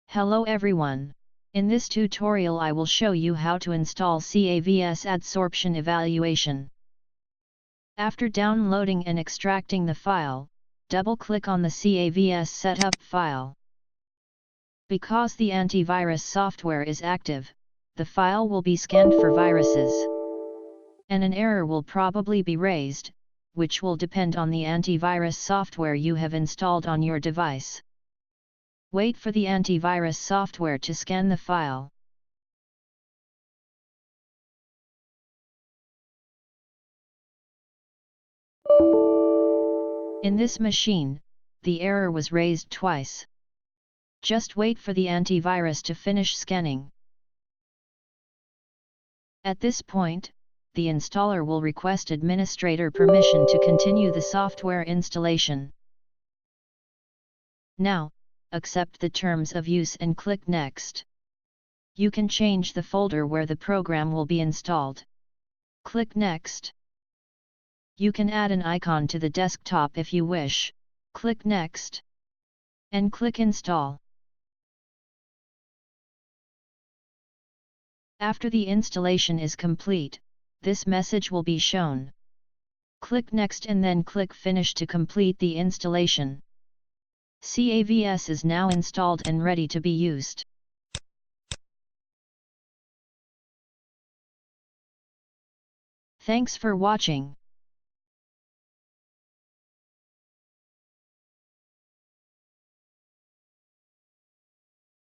Hello everyone. In this tutorial I will show you how to install CAVS Adsorption Evaluation. After downloading and extracting the file, double-click on the CAVS setup file. Because the antivirus software is active, the file will be scanned for viruses. And an error will probably be raised, which will depend on the antivirus software you have installed on your device. Wait for the antivirus software to scan the file. In this machine, the error was raised twice. Just wait for the antivirus to finish scanning. At this point, the installer will request administrator permission to continue the software installation. Now, accept the terms of use and click Next. You can change the folder where the program will be installed. Click Next. You can add an icon to the desktop if you wish. Click Next. And click Install. After the installation is complete, this message will be shown. Click Next and then click Finish to complete the installation. CAVS is now installed and ready to be used. Thanks for watching.